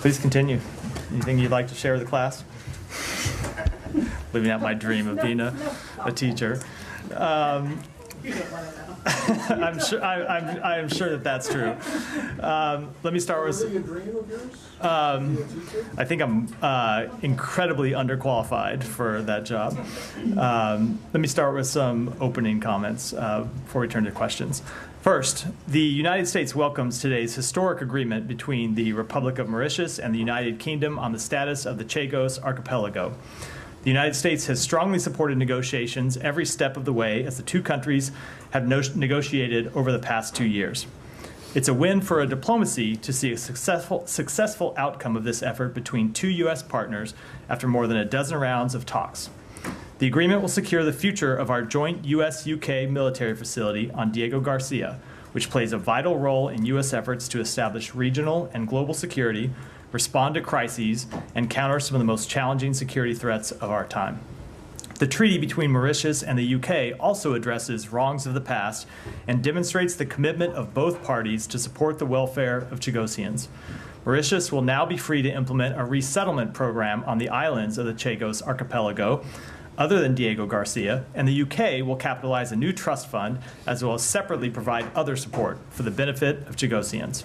Please continue. Anything you'd like to share with the class? Living out my dream of being a teacher. You don't want to know. I'm sure that that's true. Let me start with. Is it a dream of yours? I think I'm incredibly underqualified for that job. Let me start with some opening comments before we turn to questions. First, the United States welcomes today's historic agreement between the Republic of Mauritius and the United Kingdom on the status of the Chagos Archipelago. The United States has strongly supported negotiations every step of the way as the two countries have negotiated over the past 2 years. It's a win for diplomacy to see a successful outcome of this effort between two U.S. partners after more than a dozen rounds of talks. The agreement will secure the future of our joint U.S.-UK military facility on Diego Garcia, which plays a vital role in U.S. efforts to establish regional and global security, respond to crises, and counter some of the most challenging security threats of our time. The treaty between Mauritius and the UK also addresses wrongs of the past and demonstrates the commitment of both parties to support the welfare of Chagosians. Mauritius will now be free to implement a resettlement program on the islands of the Chagos Archipelago, other than Diego Garcia, and the UK will capitalize a new trust fund as well as separately provide other support for the benefit of Chagosians.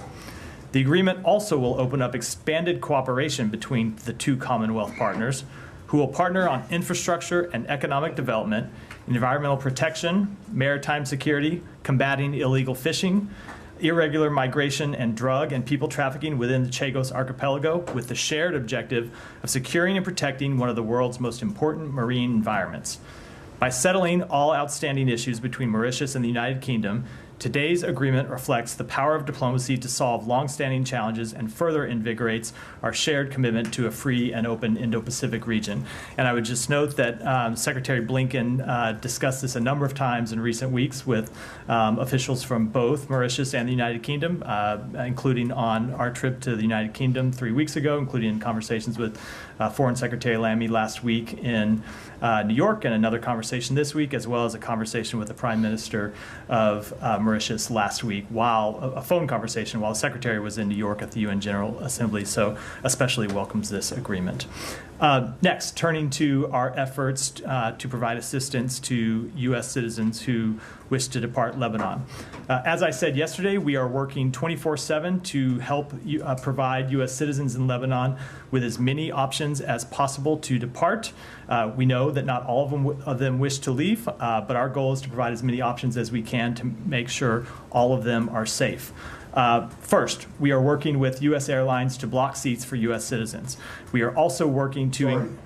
The agreement also will open up expanded cooperation between the two Commonwealth partners, who will partner on infrastructure and economic development, environmental protection, maritime security, combating illegal fishing, irregular migration, and drug and people trafficking within the Chagos Archipelago, with the shared objective of securing and protecting one of the world's most important marine environments. By settling all outstanding issues between Mauritius and the United Kingdom, today's agreement reflects the power of diplomacy to solve long-standing challenges and further invigorates our shared commitment to a free and open Indo-Pacific region. And I would just note that Secretary Blinken discussed this a number of times in recent weeks with officials from both Mauritius and the United Kingdom, including on our trip to the United Kingdom 3 weeks ago, including in conversations with Foreign Secretary Lamy last week in New York, and another conversation this week, as well as a conversation with the Prime Minister of Mauritius last week, a phone conversation while the Secretary was in New York at the UN General Assembly, so especially welcomes this agreement. Next, turning to our efforts to provide assistance to U.S. citizens who wish to depart Lebanon. As I said yesterday, we are working 24/7 to help provide U.S. citizens in Lebanon with as many options as possible to depart. We know that not all of them wish to leave, but our goal is to provide as many options as we can to make sure all of them are safe. First, we are working with U.S. airlines to block seats for U.S. citizens. We are also working to...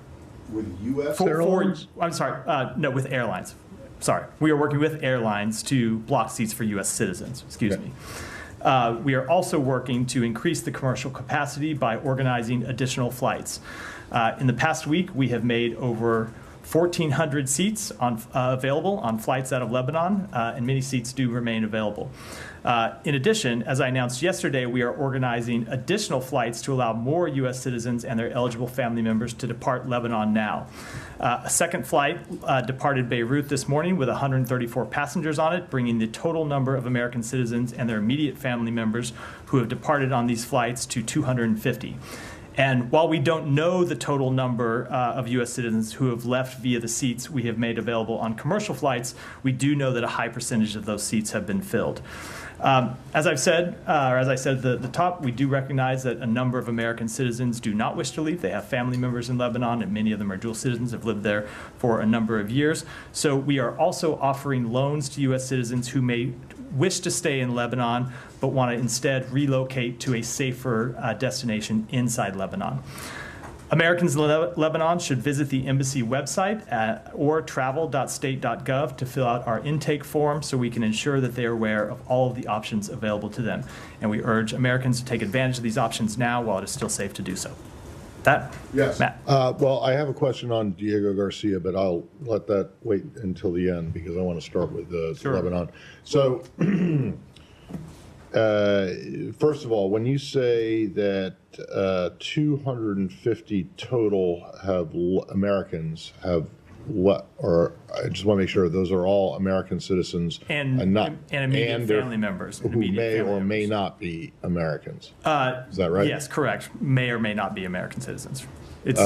With U.S. airlines? With airlines. Sorry. We are working with airlines to block seats for U.S. citizens. Excuse me. We are also working to increase the commercial capacity by organizing additional flights. In the past week, we have made over 1,400 seats available on flights out of Lebanon, and many seats do remain available. In addition, as I announced yesterday, we are organizing additional flights to allow more U.S. citizens and their eligible family members to depart Lebanon now. A second flight departed Beirut this morning with 134 passengers on it, bringing the total number of American citizens and their immediate family members who have departed on these flights to 250. And while we don't know the total number of U.S. citizens who have left via the seats we have made available on commercial flights, we do know that a high percentage of those seats have been filled. As I said at the top, we do recognize that a number of American citizens do not wish to leave. They have family members in Lebanon, and many of them are dual citizens, have lived there for a number of years. So we are also offering loans to U.S. citizens who may wish to stay in Lebanon but want to instead relocate to a safer destination inside Lebanon. Americans in Lebanon should visit the embassy website or travel.state.gov to fill out our intake form so we can ensure that they are aware of all of the options available to them. And we urge Americans to take advantage of these options now while it is still safe to do so. That? Yes. Matt. Well, I have a question on Diego Garcia, but I'll let that wait until the end because I want to start with Sure. Lebanon. So, first of all, when you say that 250 total Americans have or I just want to make sure those are all American citizens and not immediate their- family members. who may or may not be Americans. Is that right? Yes, correct. May or may not be American citizens. It's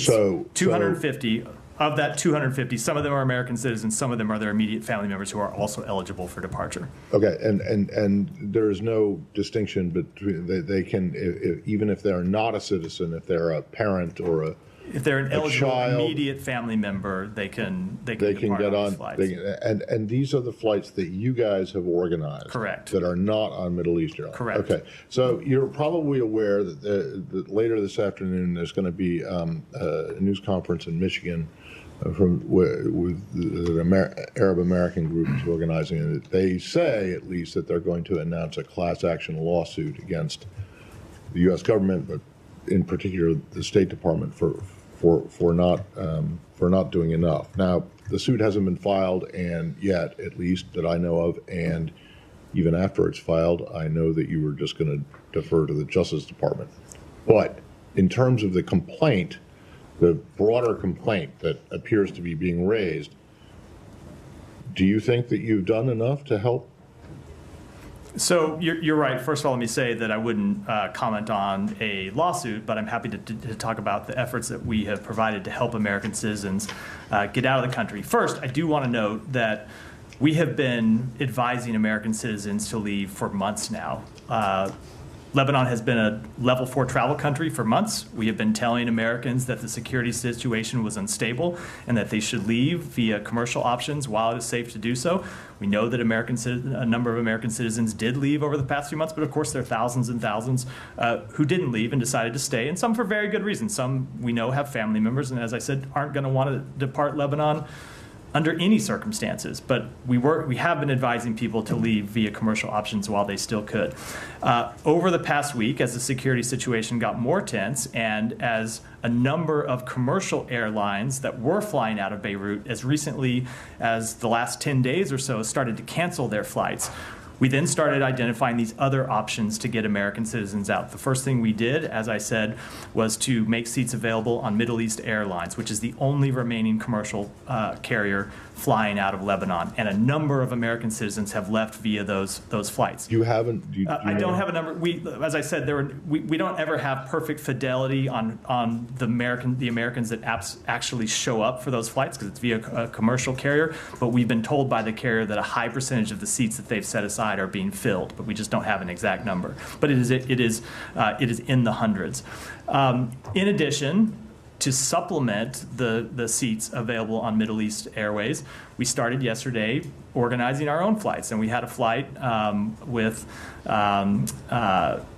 so 250. Of that 250, some of them are American citizens, some of them are their immediate family members who are also eligible for departure. Okay, and there is no distinction between, they can, even if they're not a citizen, if they're a parent or if they're an eligible child, immediate family member, they can get on flights. And these are the flights that you guys have organized. Correct. That are not on Middle East Airlines. Correct. Okay, so you're probably aware that later this afternoon there's going to be a news conference in Michigan with the Arab American group is organizing it. They say, at least, that they're going to announce a class action lawsuit against the U.S. government, but in particular the State Department for not doing enough. Now, the suit hasn't been filed, and yet, at least that I know of, and even after it's filed, I know that you were just going to defer to the Justice Department. But in terms of the complaint, the broader complaint that appears to be being raised, do you think that you've done enough to help? So you're right. First of all, let me say that I wouldn't comment on a lawsuit, but I'm happy to talk about the efforts that we have provided to help American citizens get out of the country. First, I do want to note that we have been advising American citizens to leave for months now. Lebanon has been a level 4 travel country for months. We have been telling Americans that the security situation was unstable and that they should leave via commercial options while it is safe to do so. We know that a number of American citizens did leave over the past few months, but of course there are thousands and thousands who didn't leave and decided to stay, and some for very good reasons. Some we know have family members, and as I said, aren't going to want to depart Lebanon under any circumstances, but we have been advising people to leave via commercial options while they still could. Over the past week, as the security situation got more tense and as a number of commercial airlines that were flying out of Beirut as recently as the last 10 days or so started to cancel their flights, we then started identifying these other options to get American citizens out. The first thing we did, as I said, was to make seats available on Middle East Airlines, which is the only remaining commercial carrier flying out of Lebanon. And a number of American citizens have left via those flights. You haven't? I don't have a number. As I said, we don't ever have perfect fidelity on the Americans that actually show up for those flights because it's via a commercial carrier. But we've been told by the carrier that a high percentage of the seats that they've set aside are being filled, but we just don't have an exact number. But it is in the hundreds. In addition, to supplement the seats available on Middle East Airways, we started yesterday organizing our own flights, and we had a flight with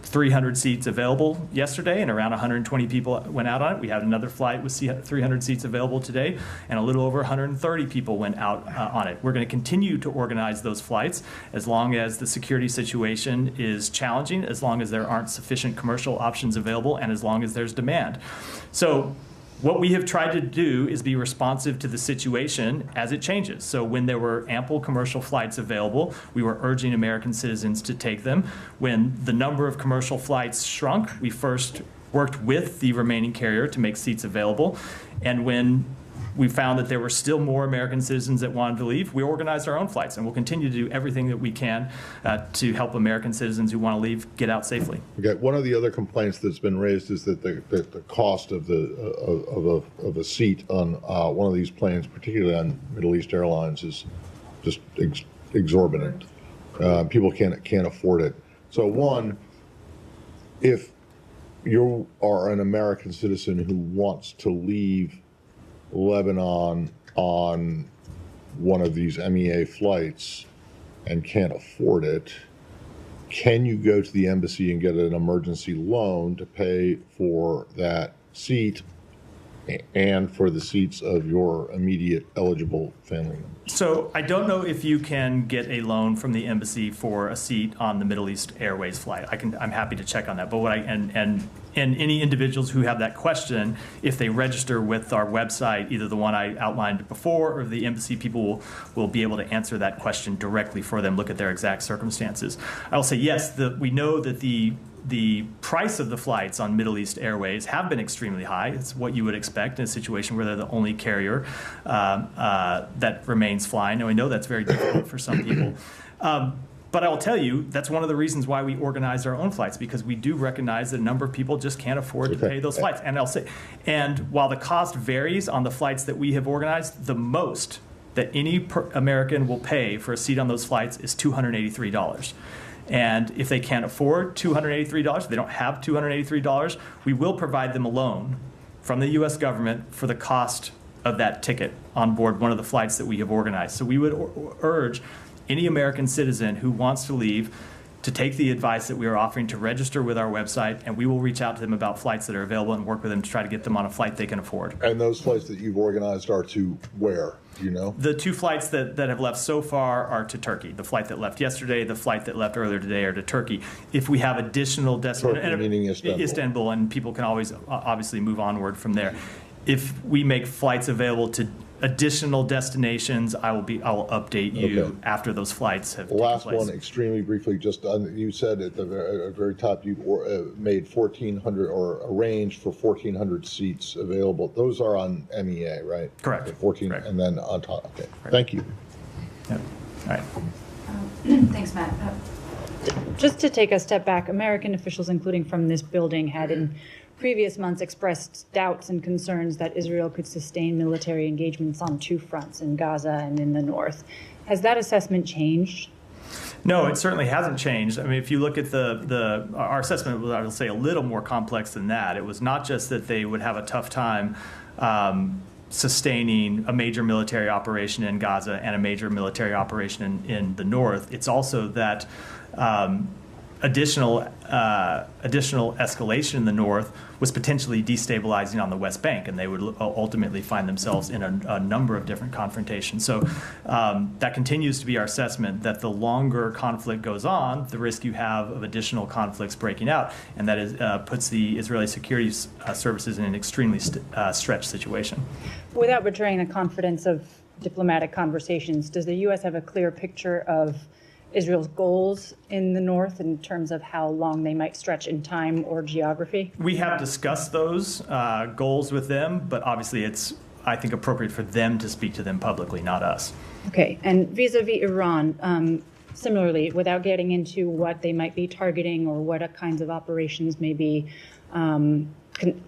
300 seats available yesterday, and around 120 people went out on it. We had another flight with 300 seats available today, and a little over 130 people went out on it. We're going to continue to organize those flights as long as the security situation is challenging, as long as there aren't sufficient commercial options available, and as long as there's demand. So what we have tried to do is be responsive to the situation as it changes. So when there were ample commercial flights available, we were urging American citizens to take them. When the number of commercial flights shrunk, we first worked with the remaining carrier to make seats available. And when we found that there were still more American citizens that wanted to leave, we organized our own flights, and we'll continue to do everything that we can to help American citizens who want to leave get out safely. Okay. One of the other complaints that's been raised is that the cost of a seat on one of these planes, particularly on Middle East Airlines, is just exorbitant. People can't afford it. So one, if you are an American citizen who wants to leave Lebanon on one of these MEA flights and can't afford it, can you go to the embassy and get an emergency loan to pay for that seat and for the seats of your immediate eligible family members? So I don't know if you can get a loan from the embassy for a seat on the Middle East Airways flight. I'm happy to check on that. But and any individuals who have that question, if they register with our website, either the one I outlined before or the embassy people will be able to answer that question directly for them, look at their exact circumstances. I will say yes, we know that the the price of the flights on Middle East Airways have been extremely high. It's what you would expect in a situation where they're the only carrier that remains flying. And we know that's very difficult for some people. But I will tell you, that's one of the reasons why we organized our own flights, because we do recognize that a number of people just can't afford to pay those flights. And while the cost varies on the flights that we have organized, the most that any American will pay for a seat on those flights is $283. And if they can't afford $283, if they don't have $283, we will provide them a loan from the U.S. government for the cost of that ticket on board one of the flights that we have organized. So we would urge any American citizen who wants to leave to take the advice that we are offering to register with our website, and we will reach out to them about flights that are available and work with them to try to get them on a flight they can afford. And those flights that you've organized are to where? Do you know? The two flights that have left so far are to Turkey. The flight that left yesterday, the flight that left earlier today are to Turkey. If we have additional destinations, meaning Istanbul, and people can always obviously move onward from there. If we make flights available to additional destinations, I will update you after those flights have taken place. Last one, extremely briefly, just you said at the very top you made 1,400 or arranged for 1,400 seats available. Those are on MEA, right? Correct. 14, Correct. And then on top. Okay. Right. Thank you. Yep. All right. Thanks, Matt. Just to take a step back, American officials, including from this building, had in previous months expressed doubts and concerns that Israel could sustain military engagements on two fronts, in Gaza and in the north. Has that assessment changed? No, it certainly hasn't changed. I mean, if you look at our assessment was, I will say, a little more complex than that. It was not just that they would have a tough time sustaining a major military operation in Gaza and a major military operation in the north. It's also that additional escalation in the north was potentially destabilizing on the West Bank, and they would ultimately find themselves in a number of different confrontations. So that continues to be our assessment, that the longer conflict goes on, the risk you have of additional conflicts breaking out, and that is, puts the Israeli security services in an extremely stretched situation. Without betraying the confidence of diplomatic conversations, does the U.S. have a clear picture of Israel's goals in the north in terms of how long they might stretch in time or geography? We have discussed those goals with them, but obviously it's, I think, appropriate for them to speak to them publicly, not us. Okay, and vis-a-vis Iran, similarly, without getting into what they might be targeting or what kinds of operations may be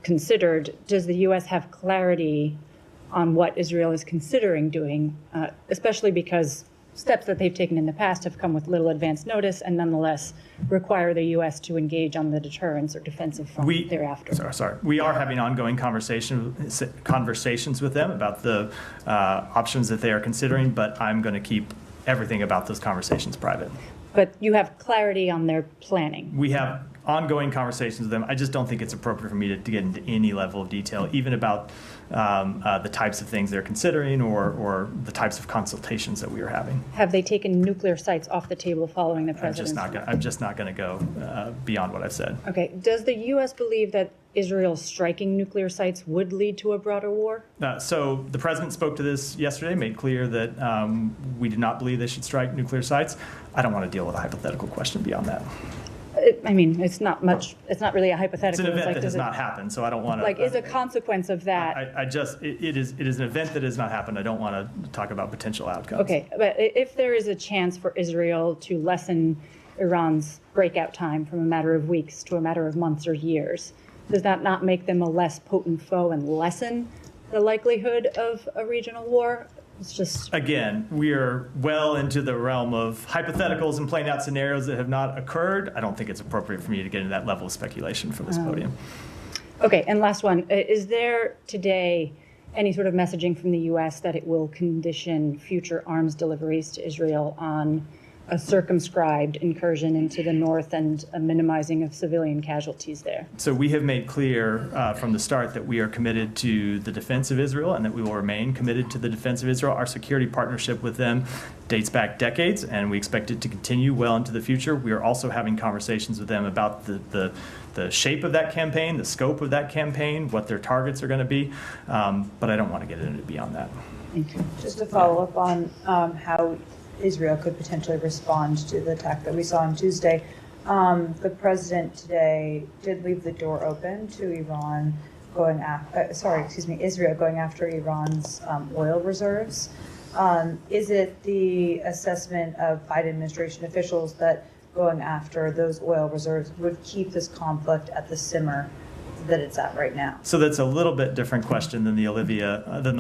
considered, does the U.S. have clarity on what Israel is considering doing, especially because steps that they've taken in the past have come with little advance notice and nonetheless require the U.S. to engage on the deterrence or defensive front thereafter? Sorry. We are having ongoing conversations with them about the options that they are considering, but I'm going to keep everything about those conversations private. But you have clarity on their planning? We have ongoing conversations with them. I just don't think it's appropriate for me to get into any level of detail, even about the types of things they're considering or the types of consultations that we are having. Have they taken nuclear sites off the table following the president's? I'm just not going to go beyond what I've said. Okay. Does the U.S. believe that Israel striking nuclear sites would lead to a broader war? So the president spoke to this yesterday, made clear that we do not believe they should strike nuclear sites. I don't want to deal with a hypothetical question beyond that. I mean, it's not really a hypothetical. It's an event that has not happened, so I don't want to. Is a consequence of that. It is an event that has not happened. I don't want to talk about potential outcomes. Okay, but if there is a chance for Israel to lessen Iran's breakout time from a matter of weeks to a matter of months or years, does that not make them a less potent foe and lessen the likelihood of a regional war? It's just, again, we are well into the realm of hypotheticals and playing out scenarios that have not occurred. I don't think it's appropriate for me to get into that level of speculation from this podium. Okay, and last one. Is there today any sort of messaging from the U.S. that it will condition future arms deliveries to Israel on a circumscribed incursion into the north and a minimizing of civilian casualties there? So we have made clear from the start that we are committed to the defense of Israel and that we will remain committed to the defense of Israel. Our security partnership with them dates back decades, and we expect it to continue well into the future. We are also having conversations with them about the shape of that campaign, the scope of that campaign, what their targets are going to be, but I don't want to get into beyond that. Thank you. Just to follow up on how Israel could potentially respond to the attack that we saw on Tuesday. The president today did leave the door open to Iran going Israel going after Iran's oil reserves. Is it the assessment of Biden administration officials that going after those oil reserves would keep this conflict at the simmer that it's at right now? So that's a little bit different question than the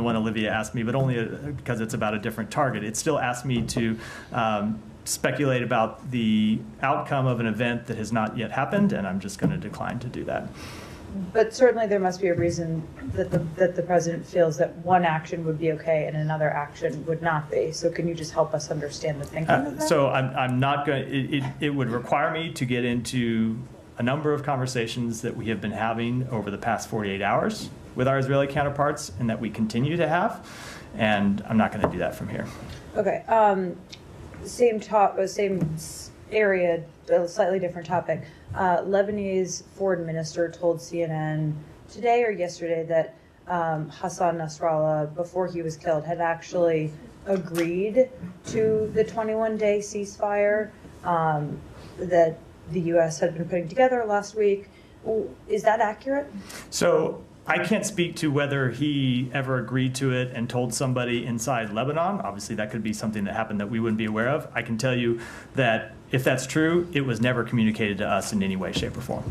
one Olivia asked me, but only because it's about a different target. It still asked me to speculate about the outcome of an event that has not yet happened, and I'm just going to decline to do that. But certainly there must be a reason that the president feels that one action would be okay and another action would not be. So can you just help us understand the thinking of that? So I'm not going. It would require me to get into a number of conversations that we have been having over the past 48 hours with our Israeli counterparts, and that we continue to have. And I'm not going to do that from here. Okay. Same area, a slightly different topic. Lebanese foreign minister told CNN today or yesterday that Hassan Nasrallah, before he was killed, had actually agreed to the 21-day ceasefire that the U.S. had been putting together last week. Is that accurate? So I can't speak to whether he ever agreed to it and told somebody inside Lebanon. Obviously, that could be something that happened that we wouldn't be aware of. I can tell you that if that's true, it was never communicated to us in any way, shape, or form.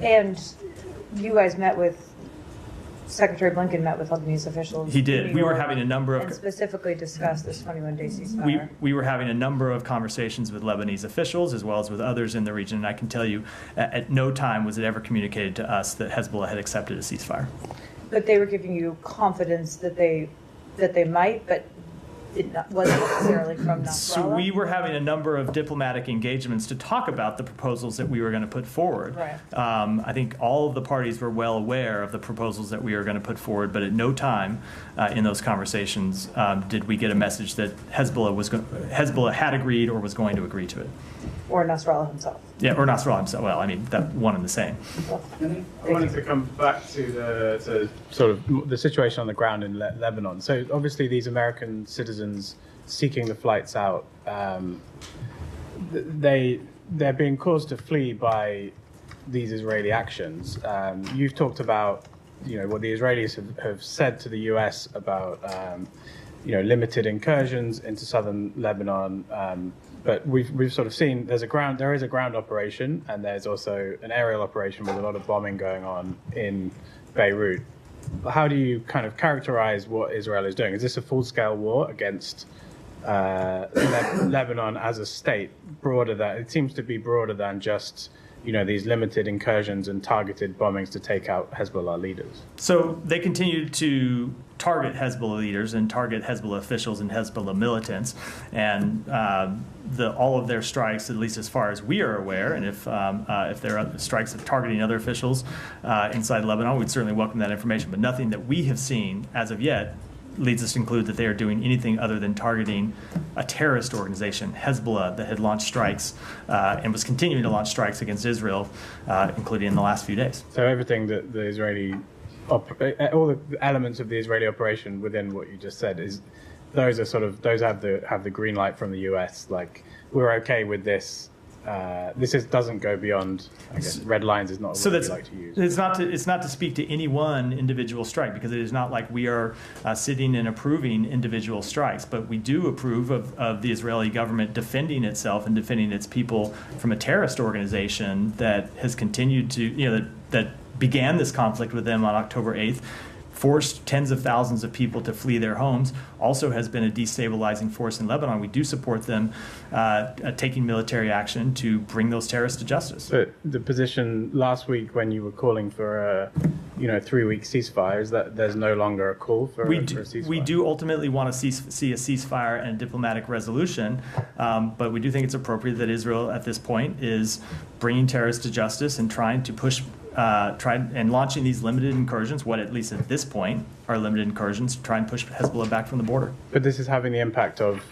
And you guys met with, Secretary Blinken met with Lebanese officials. He did. We were having a number of... And specifically discussed this 21-day ceasefire. We were having a number of conversations with Lebanese officials as well as with others in the region, and I can tell you at no time was it ever communicated to us that Hezbollah had accepted a ceasefire. But they were giving you confidence that they might, but it wasn't necessarily from Nasrallah? So we were having a number of diplomatic engagements to talk about the proposals that we were going to put forward. Right. I think all of the parties were well aware of the proposals that we were going to put forward, but at no time in those conversations did we get a message that Hezbollah had agreed or was going to agree to it. Or Nasrallah himself? Yeah, or Nasrallah himself. Well, I mean, that one and the same. I wanted to come back to sort of the situation on the ground in Lebanon. So obviously these American citizens seeking the flights out, they're being caused to flee by these Israeli actions. You've talked about, what the Israelis have said to the U.S. about, limited incursions into southern Lebanon. But we've sort of seen there is a ground operation, and there's also an aerial operation with a lot of bombing going on in Beirut. How do you kind of characterize what Israel is doing? Is this a full-scale war against Lebanon as a state? It seems to be broader than just these limited incursions and targeted bombings to take out Hezbollah leaders. So they continue to target Hezbollah leaders and target Hezbollah officials and Hezbollah militants, and all of their strikes, at least as far as we are aware, and if there are strikes of targeting other officials inside Lebanon, we'd certainly welcome that information. But nothing that we have seen as of yet leads us to conclude that they are doing anything other than targeting a terrorist organization, Hezbollah, that had launched strikes and was continuing to launch strikes against Israel, including in the last few days. So everything that the Israeli, all the elements of the Israeli operation within what you just said those have the green light from the US. Like, we're okay with this. Doesn't go beyond, I guess, red lines is not a word we like to use. It's not to speak to any one individual strike, because it is not like we are sitting and approving individual strikes, but we do approve of the Israeli government defending itself and defending its people from a terrorist organization that has continued to, that began this conflict with them on October 8th, forced tens of thousands of people to flee their homes, also has been a destabilizing force in Lebanon. We do support them taking military action to bring those terrorists to justice. But the position last week when you were calling for a 3-week ceasefire is that there's no longer a call for a ceasefire? We do ultimately want to see a ceasefire and a diplomatic resolution, but we do think it's appropriate that Israel at this point is bringing terrorists to justice and trying to push and launching these limited incursions, what at least at this point are limited incursions, to try and push Hezbollah back from the border. But this is having the impact of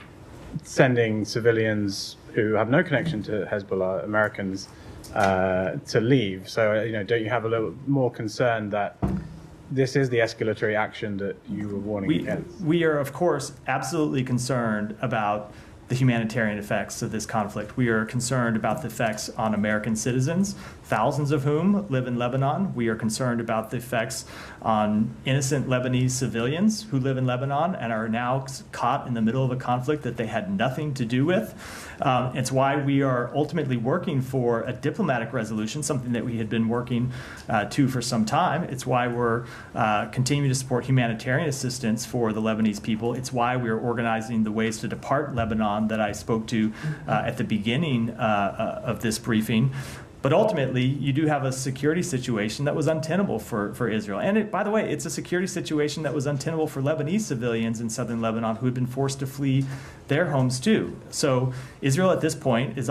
sending civilians who have no connection to Hezbollah, Americans, to leave. So, don't you have a little more concern that this is the escalatory action that you were warning against? We are, of course, absolutely concerned about the humanitarian effects of this conflict. We are concerned about the effects on American citizens, thousands of whom live in Lebanon. We are concerned about the effects on innocent Lebanese civilians who live in Lebanon and are now caught in the middle of a conflict that they had nothing to do with. It's why we are ultimately working for a diplomatic resolution, something that we had been working to for some time. It's why we're continuing to support humanitarian assistance for the Lebanese people. It's why we're organizing the Ways to Depart Lebanon that I spoke to at the beginning of this briefing. But ultimately, you do have a security situation that was untenable for Israel. And by the way, it's a security situation that was untenable for Lebanese civilians in southern Lebanon who had been forced to flee their homes too. So Israel at this point has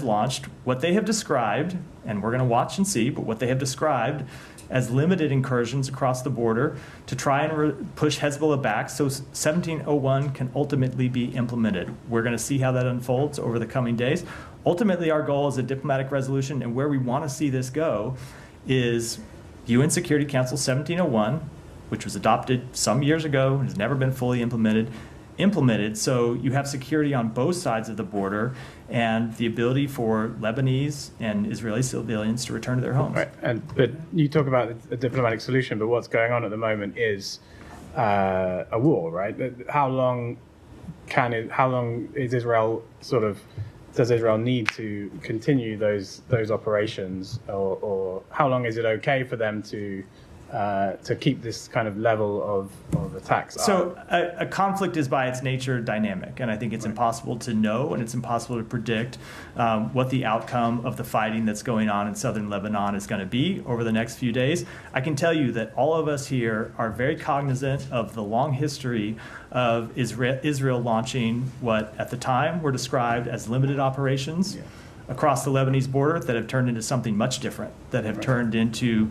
launched what they have described, and we're going to watch and see, but what they have described as limited incursions across the border to try and push Hezbollah back so 1701 can ultimately be implemented. We're going to see how that unfolds over the coming days. Ultimately, our goal is a diplomatic resolution, and where we want to see this go is UN Security Council 1701, which was adopted some years ago and has never been fully implemented, so you have security on both sides of the border and the ability for Lebanese and Israeli civilians to return to their homes. Right. But you talk about a diplomatic solution, but what's going on at the moment is a war, right? How long is Israel does Israel need to continue those operations, or how long is it okay for them to keep this kind of level of attacks? So a conflict is by its nature dynamic, and I think it's impossible to know and it's impossible to predict what the outcome of the fighting that's going on in southern Lebanon is going to be over the next few days. I can tell you that all of us here are very cognizant of the long history of Israel launching what at the time were described as limited operations across the Lebanese border that have turned into something much different, that have turned into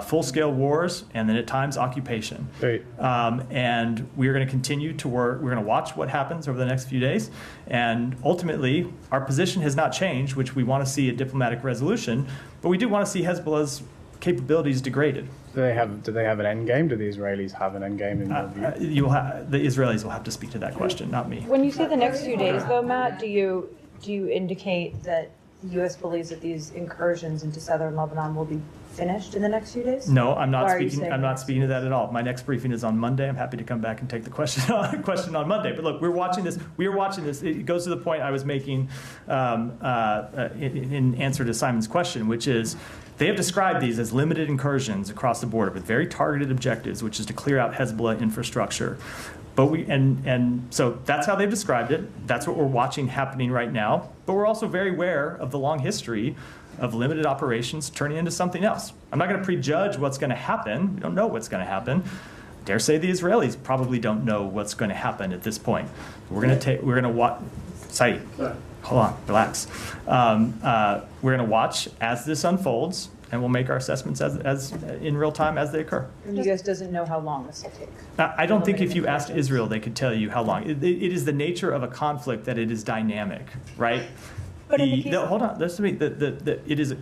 full-scale wars and then at times occupation. Right. And we're going to continue to work. We're going to watch what happens over the next few days. And ultimately, our position has not changed, which we want to see a diplomatic resolution, but we do want to see Hezbollah's capabilities degraded. Do they have an end game? Do the Israelis have an end game in your view? The Israelis will have to speak to that question, not me. When you say the next few days, though, Matt, do you indicate that the U.S. believes that these incursions into southern Lebanon will be finished in the next few days? No, I'm not Why are you speaking. saying I'm that? not speaking to that at all. My next briefing is on Monday. I'm happy to come back and take the question on Monday. But look, we're watching this. We are watching this. It goes to the point I was making in answer to Simon's question, which is they have described these as limited incursions across the border with very targeted objectives, which is to clear out Hezbollah infrastructure. But so that's how they've described it. That's what we're watching happening right now. But we're also very aware of the long history of limited operations turning into something else. I'm not going to prejudge what's going to happen. We don't know what's going to happen. Dare say the Israelis probably don't know what's going to happen at this point. We're going to watch. Saeed, hold on, relax. We're going to watch as this unfolds, and we'll make our assessments as in real time as they occur. And the U.S. doesn't know how long this will take. I don't think if you asked Israel, they could tell you how long. It is the nature of a conflict that it is dynamic, right? But in the case hold on, listen to me. It is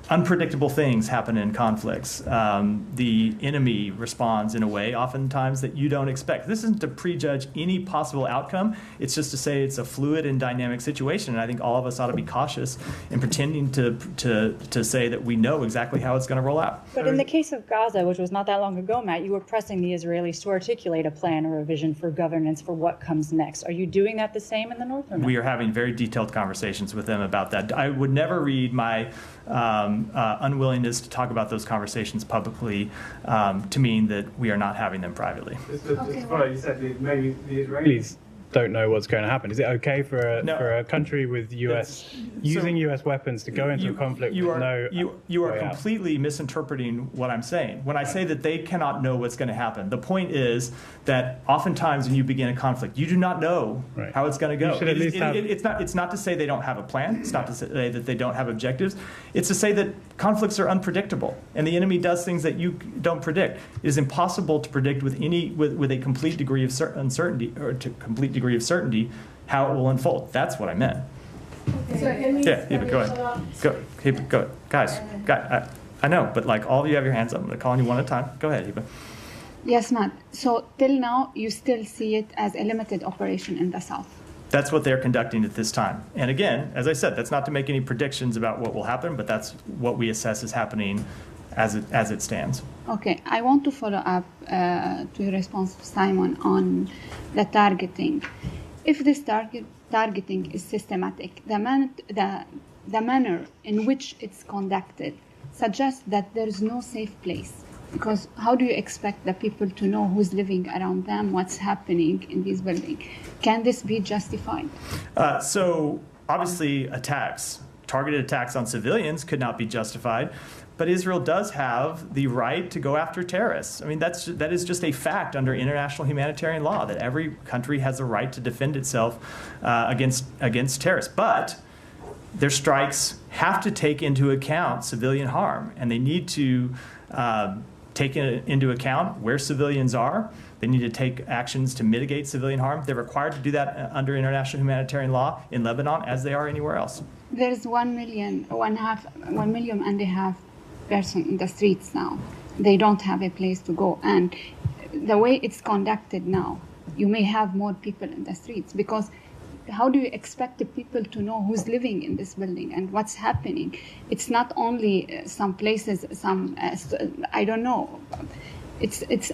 unpredictable things happen in conflicts. The enemy responds in a way oftentimes that you don't expect. This isn't to prejudge any possible outcome. It's just to say it's a fluid and dynamic situation. And I think all of us ought to be cautious in pretending to say that we know exactly how it's going to roll out. But in the case of Gaza, which was not that long ago, Matt, you were pressing the Israelis to articulate a plan or a vision for governance for what comes next. Are you doing that the same in the north or not? We are having very detailed conversations with them about that. I would never read my unwillingness to talk about those conversations publicly to mean that we are not having them privately. Just follow, you said maybe the Israelis don't know what's going to happen. Is it okay for a country with U.S. using U.S. weapons to go into a conflict with no You are way out? completely misinterpreting what I'm saying. When I say that they cannot know what's going to happen, the point is that oftentimes when you begin a conflict, you do not know how it's going to go. You should at least have... It's not to say they don't have a plan. It's not to say that they don't have objectives. It's to say that conflicts are unpredictable, and the enemy does things that you don't predict. It is impossible to predict with a complete degree of uncertainty or to complete degree of certainty how it will unfold. That's what I meant. Yeah, go ahead. Go, guys. I know, but like all of you have your hands up. I'm going to call on you one at a time. Go ahead, Eva. Yes, Matt. So till now, you still see it as a limited operation in the south? That's what they're conducting at this time. And again, as I said, that's not to make any predictions about what will happen, but that's what we assess is happening as it stands. Okay, I want to follow up to your response, Simon, on the targeting. If this targeting is systematic, the manner in which it's conducted suggests that there is no safe place. Because how do you expect the people to know who's living around them, what's happening in these buildings? Can this be justified? So obviously targeted attacks on civilians could not be justified, but Israel does have the right to go after terrorists. I mean, that is just a fact under international humanitarian law, that every country has a right to defend itself against terrorists. But their strikes have to take into account civilian harm, and they need to take into account where civilians are. They need to take actions to mitigate civilian harm. They're required to do that under international humanitarian law in Lebanon, as they are anywhere else. There's 1 million and a half person in the streets now. They don't have a place to go. And the way it's conducted now, you may have more people in the streets, because how do you expect the people to know who's living in this building and what's happening? It's not only some places, I don't know. It's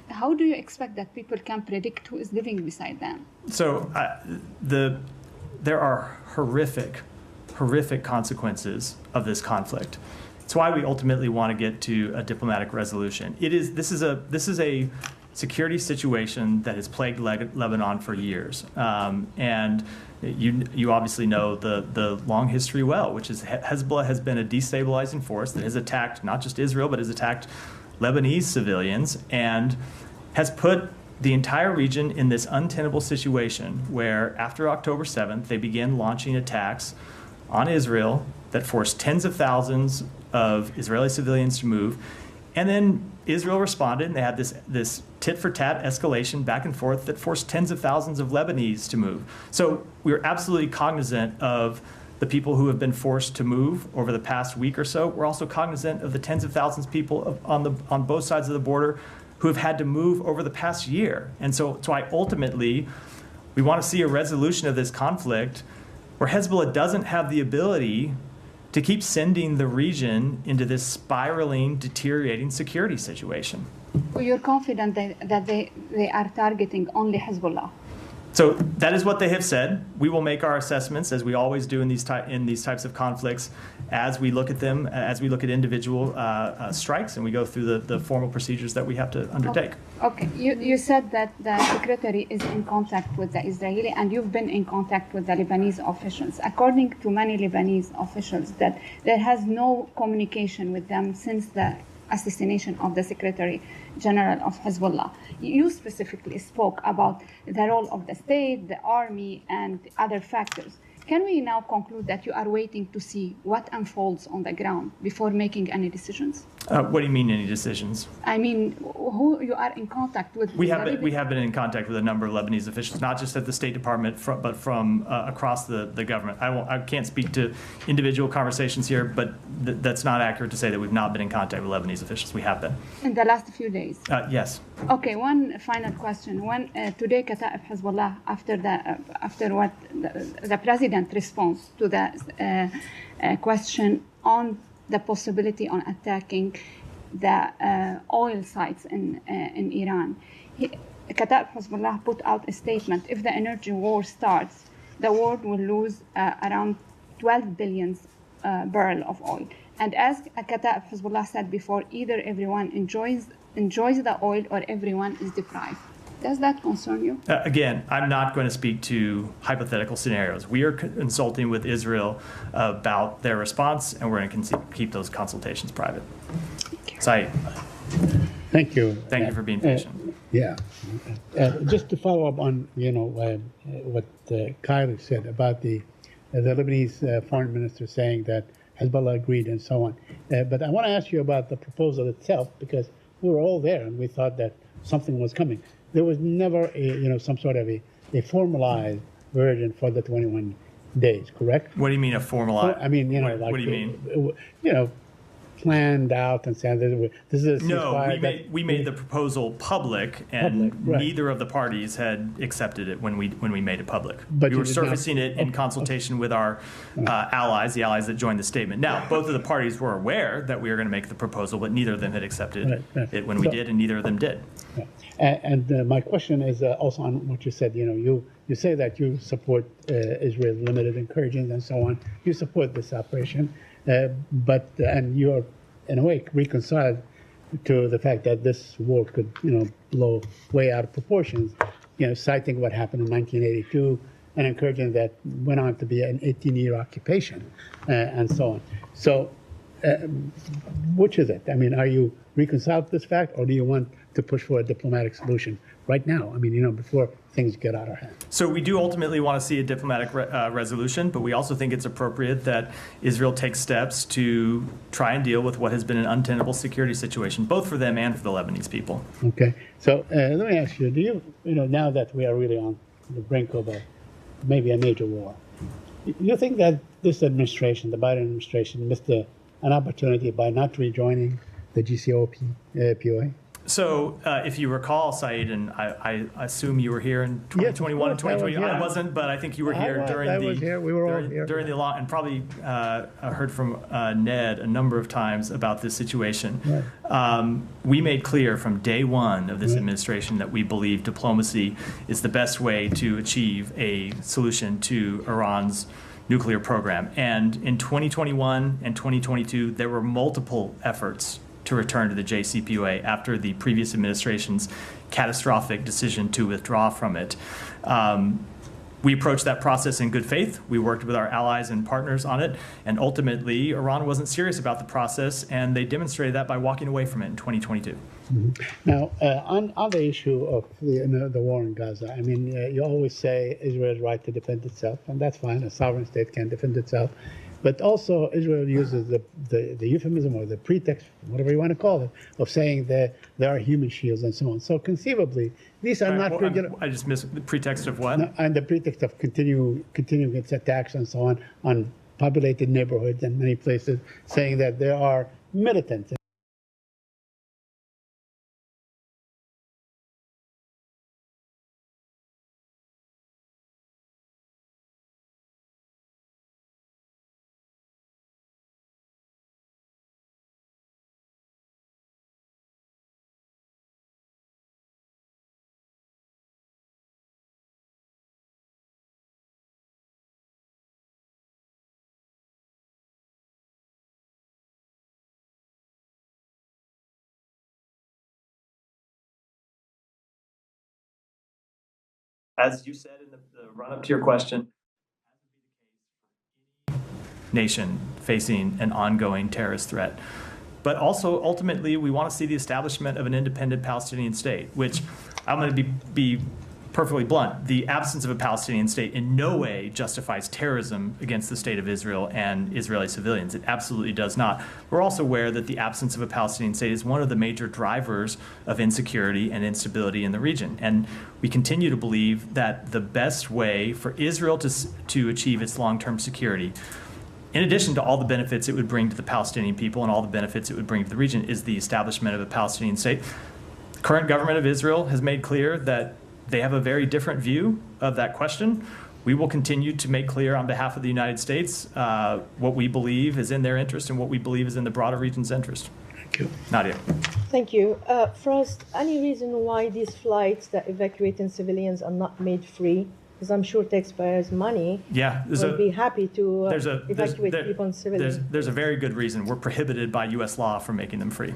how do you expect that people can predict who is living beside them? So there are horrific consequences of this conflict. It's why we ultimately want to get to a diplomatic resolution. This is a security situation that has plagued Lebanon for years, and you obviously know the long history well, which is Hezbollah has been a destabilizing force that has attacked not just Israel but has attacked Lebanese civilians and has put the entire region in this untenable situation where after October 7th they began launching attacks on Israel that forced tens of thousands of Israeli civilians to move. And then Israel responded, and they had this tit-for-tat escalation back and forth that forced tens of thousands of Lebanese to move. So we're absolutely cognizant of the people who have been forced to move over the past week or so. We're also cognizant of the tens of thousands of people on both sides of the border who have had to move over the past year. And so ultimately, we want to see a resolution of this conflict where Hezbollah doesn't have the ability to keep sending the region into this spiraling, deteriorating security situation. Well, you're confident that they are targeting only Hezbollah? So that is what they have said. We will make our assessments, as we always do in these types of conflicts, as we look at them, as we look at individual strikes, and we go through the formal procedures that we have to undertake. Okay. You said that the secretary is in contact with the Israeli, and you've been in contact with the Lebanese officials. According to many Lebanese officials, that there has no communication with them since the assassination of the Secretary General of Hezbollah. You specifically spoke about the role of the state, the army, and other factors. Can we now conclude that you are waiting to see what unfolds on the ground before making any decisions? What do you mean, any decisions? I mean, who you are in contact with? We have been in contact with a number of Lebanese officials, not just at the State Department, but from across the government. I can't speak to individual conversations here, but that's not accurate to say that we've not been in contact with Lebanese officials. We have been. In the last few days? Yes. Okay, one final question. When today Kata'ib Hezbollah, after what the president response to the question on the possibility on attacking the oil sites in Iran, Kata'ib Hezbollah put out a statement: if the energy war starts, the world will lose around 12 billion barrel of oil. And as Kata'ib Hezbollah said before, either everyone enjoys the oil or everyone is deprived. Does that concern you? Again, I'm not going to speak to hypothetical scenarios. We are consulting with Israel about their response, and we're going to keep those consultations private. Saeed. Thank you. Thank you for being patient. Yeah. Just to follow up on, what Kylie said about the Lebanese foreign minister saying that Hezbollah agreed and so on. But I want to ask you about the proposal itself, because we were all there and we thought that something was coming. There was never some sort of a formalized version for the 21 days, correct? What do you mean a formalized? I mean, what do you mean? planned out and saying this is a No, ceasefire we made the proposal public, and Public, right. neither of the parties had accepted it when we made it public. But we you were did not- surfacing it in consultation with our allies, the allies that joined the statement. Now, both of the parties were aware that we were going to make the proposal, but neither of them had accepted Right. it when we So- did, and neither of them did. And my question is also on what you said. You say that you support Israel limited incursions and so on. You support this operation, and you're in a way reconciled to the fact that this war could blow way out of proportions. Citing what happened in 1982, an incursion that went on to be an 18-year occupation, and so on. So, which is it? I mean, are you reconciled to this fact, or do you want to push for a diplomatic solution right now? I mean, before things get out of hand. So we do ultimately want to see a diplomatic resolution, but we also think it's appropriate that Israel takes steps to try and deal with what has been an untenable security situation, both for them and for the Lebanese people. Okay. So let me ask you: do you now that we are really on the brink of maybe a major war, you think that this administration, the Biden administration, missed an opportunity by not rejoining the GCPOA? So, if you recall, Saeed, and I assume you were here in 2021 and 2020. I wasn't, but I think you were here during We were all here. during the law, and probably heard from Ned a number of times about this situation. Right. We made clear from day one of this administration that we believe diplomacy is the best way to achieve a solution to Iran's nuclear program. And in 2021 and 2022, there were multiple efforts to return to the JCPOA after the previous administration's catastrophic decision to withdraw from it. We approached that process in good faith. We worked with our allies and partners on it, and ultimately, Iran wasn't serious about the process, and they demonstrated that by walking away from it in 2022. Mm-hmm. Now, on the issue of the war in Gaza, I mean, you always say Israel's right to defend itself, and that's fine. A sovereign state can defend itself. But also, Israel uses the euphemism or the pretext, whatever you want to call it, of saying that there are human shields and so on. So conceivably, these are not regular. I just missed the pretext of what? And the pretext of continuing its attacks and so on populated neighborhoods and many places, saying that there are militants. As you said in the run-up to your question, nation facing an ongoing terrorist threat. But also, ultimately, we want to see the establishment of an independent Palestinian state, which I'm going to be perfectly blunt. The absence of a Palestinian state in no way justifies terrorism against the state of Israel and Israeli civilians. It absolutely does not. We're also aware that the absence of a Palestinian state is one of the major drivers of insecurity and instability in the region. And we continue to believe that the best way for Israel to achieve its long-term security, in addition to all the benefits it would bring to the Palestinian people and all the benefits it would bring to the region, is the establishment of a Palestinian state. The current government of Israel has made clear that they have a very different view of that question. We will continue to make clear on behalf of the United States what we believe is in their interest and what we believe is in the broader region's interest. Thank you. Nadia. Thank you. First, any reason why these flights that evacuating civilians are not made free? Because I'm sure taxpayers' money will be happy to evacuate people and civilians. There's a very good reason. We're prohibited by U.S. law from making them free.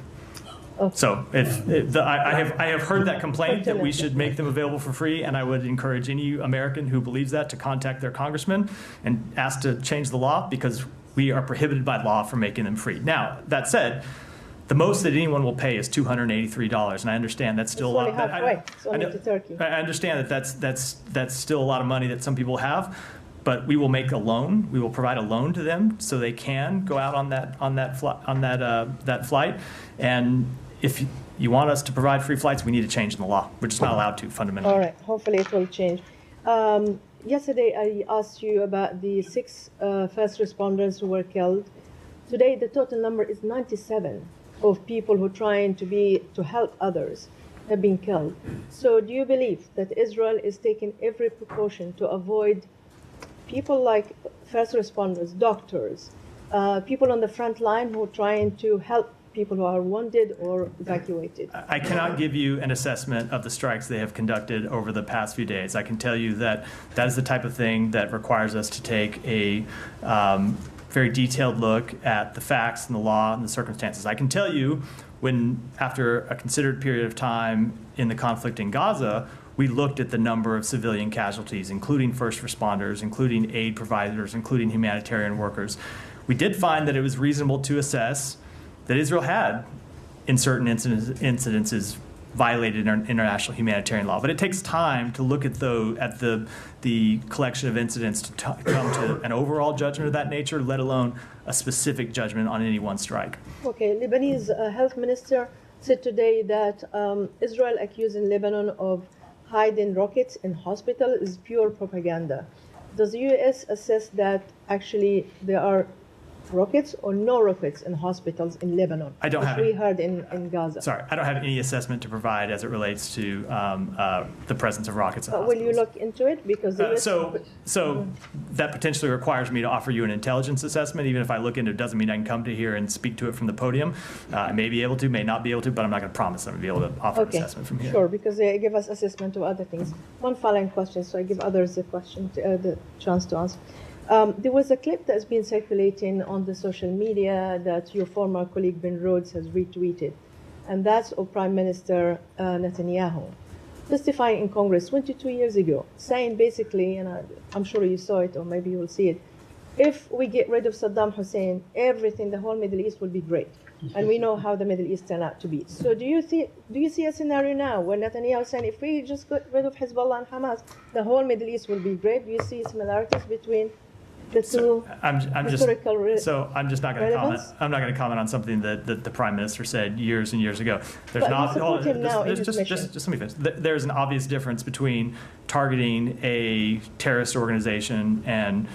Okay. So I have heard that complaint that we should make them available for free, and I would encourage any American who believes that to contact their congressman and ask to change the law, because we are prohibited by law from making them free. Now, that said, the most that anyone will pay is $283, and I understand that's still a lot. It's only halfway. It's only to Turkey. I understand that that's still a lot of money that some people have, but we will make a loan. We will provide a loan to them so they can go out on that flight. And if you want us to provide free flights, we need to change the law. We're just not allowed to, fundamentally. All right. Hopefully it will change. Yesterday I asked you about the 6 first responders who were killed. Today, the total number is 97 of people who are trying to help others have been killed. So do you believe that Israel is taking every precaution to avoid people like first responders, doctors, people on the front line who are trying to help people who are wounded or evacuated? I cannot give you an assessment of the strikes they have conducted over the past few days. I can tell you that that is the type of thing that requires us to take a very detailed look at the facts and the law and the circumstances. I can tell you when, after a considered period of time in the conflict in Gaza, we looked at the number of civilian casualties, including first responders, including aid providers, including humanitarian workers. We did find that it was reasonable to assess that Israel had, in certain incidences, violated international humanitarian law. But it takes time to look at the collection of incidents to come to an overall judgment of that nature, let alone a specific judgment on any one strike. Okay, Lebanese health minister said today that Israel accusing Lebanon of hiding rockets in hospital is pure propaganda. Does the U.S. assess that actually there are rockets or no rockets in hospitals in Lebanon? I don't have we heard in Gaza. Sorry, I don't have any assessment to provide as it relates to the presence of rockets in hospitals. Will you look into it? Because so that potentially requires me to offer you an intelligence assessment. Even if I look into it, doesn't mean I can come to here and speak to it from the podium. I may be able to, may not be able to, but I'm not going to promise I'm going to be able to offer an assessment from here. Sure, because they give us assessment of other things. One following question, so I give others the chance to answer. There was a clip that's been circulating on the social media that your former colleague Ben Rhodes has retweeted, and that's of Prime Minister Netanyahu testifying in Congress 22 years ago, saying basically, and I'm sure you saw it or maybe you will see it, if we get rid of Saddam Hussein, everything, the whole Middle East will be great. And we know how the Middle East turned out to be. So do you see a scenario now where Netanyahu is saying if we just got rid of Hezbollah and Hamas, the whole Middle East will be great? Do you see similarities between the two historical I'm just not going to comment. I'm not going to comment on something that the Prime Minister said years and years ago. There's just let me finish. There's an obvious difference between targeting a terrorist organization and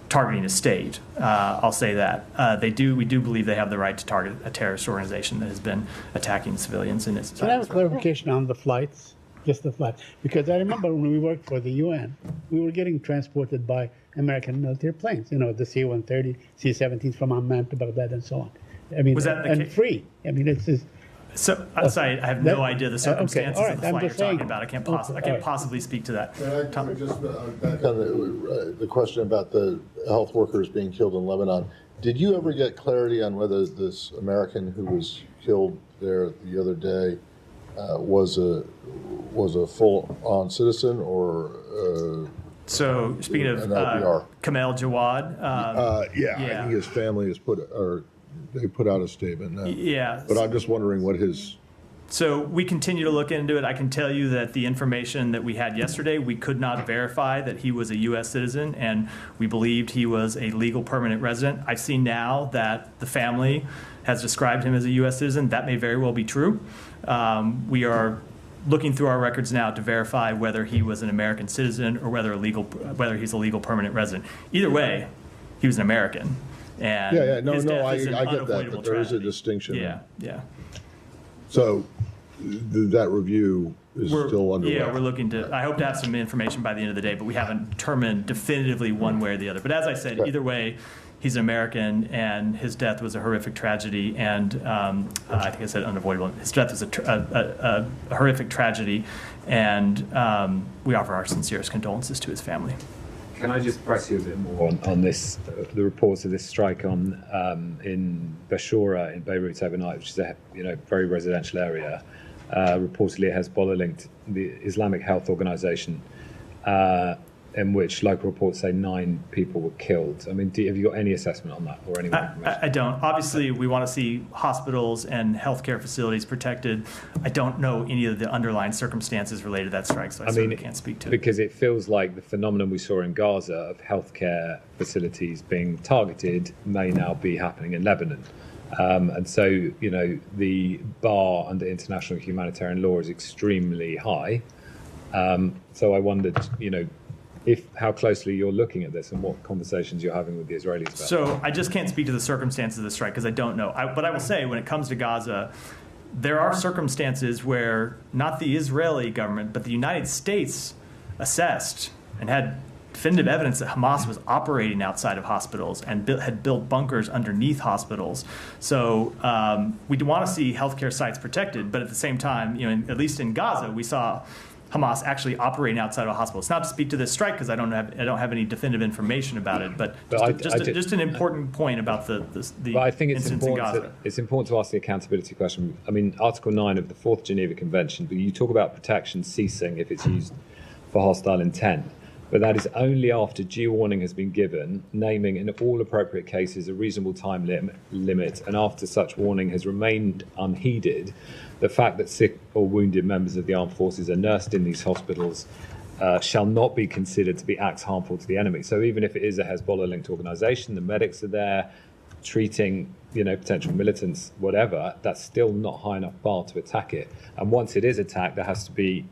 targeting a state. I'll say that. We do believe they have the right to target a terrorist organization that has been attacking civilians in its time. Can I have a clarification on the flights? Just the flights. Because I remember when we worked for the UN, we were getting transported by American military planes, the C-130, C-17s from Amman to Baghdad and so on. I mean, was that the case? Free. I mean, it's just... So, I'm sorry, I have no idea the circumstances of the flight you're talking about. I can't possibly speak to that. Can I just back on the question about the health workers being killed in Lebanon? Did you ever get clarity on whether this American who was killed there the other day was a full-on citizen or? So speaking of Kamel Jawad, I think his family has they put out a statement. But I'm just wondering what his. So we continue to look into it. I can tell you that the information that we had yesterday, we could not verify that he was a U.S. citizen, and we believed he was a legal permanent resident. I've seen now that the family has described him as a U.S. citizen. That may very well be true. We are looking through our records now to verify whether he was an American citizen or whether he's a legal permanent resident. Either way, he was an American. And I get that, but there is a distinction. Yeah. So that review is still underway. Yeah, we're looking to. I hope to have some information by the end of the day, but we haven't determined definitively one way or the other. But as I said, either way, he's an American, and his death was a horrific tragedy, and I think I said unavoidable. His death was a horrific tragedy, and we offer our sincerest condolences to his family. Can I just press you a bit more on this? The reports of this strike in Bashura in Beirut overnight, which is a very residential area. Reportedly, it has Hezbollah linked the Islamic Health Organization, in which local reports say 9 people were killed. I mean, have you got any assessment on that or any more information? I don't. Obviously, we want to see hospitals and healthcare facilities protected. I don't know any of the underlying circumstances related to that strike, so I certainly can't speak to it. Because it feels like the phenomenon we saw in Gaza of healthcare facilities being targeted may now be happening in Lebanon. And so, the bar under international humanitarian law is extremely high. So I wondered, how closely you're looking at this and what conversations you're having with the Israelis about it. So I just can't speak to the circumstances of the strike because I don't know. But I will say, when it comes to Gaza, there are circumstances where not the Israeli government, but the United States assessed and had definitive evidence that Hamas was operating outside of hospitals and had built bunkers underneath hospitals. So we want to see healthcare sites protected, but at the same time, at least in Gaza, we saw Hamas actually operating outside of a hospital. It's not to speak to this strike because I don't have any definitive information about it, but just an important point about the but I think it's incidents in Gaza. It's important to ask the accountability question. I mean, Article 9 of the 4th Geneva Convention, but you talk about protection ceasing if it's used for hostile intent. But that is only after due warning has been given, naming in all appropriate cases a reasonable time limit, and after such warning has remained unheeded, the fact that sick or wounded members of the armed forces are nursed in these hospitals shall not be considered to be acts harmful to the enemy. So even if it is a Hezbollah-linked organisation, the medics are there treating, potential militants, whatever, that's still not high enough bar to attack it. And once it is attacked, there has to be,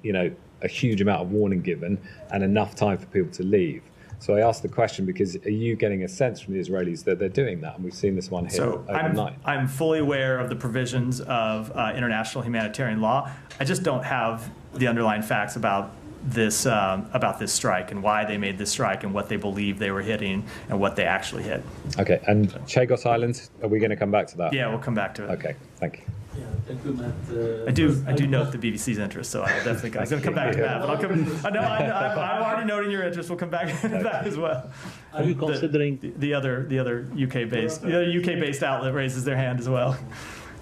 a huge amount of warning given and enough time for people to leave. So I asked the question because are you getting a sense from the Israelis that they're doing that? And we've seen this one here overnight. I'm fully aware of the provisions of international humanitarian law. I just don't have the underlying facts about this strike and why they made this strike and what they believe they were hitting and what they actually hit. Okay, and Chagos Island, are we going to come back to that? Yeah, we'll come back to it. Okay, thank you. Yeah, thank you, Matt. I do note the BBC's interest, so I was going to come back to that. But I'll come. I'm already noting your interest. We'll come back to that as well. Are you considering the other UK based outlet raises their hand as well?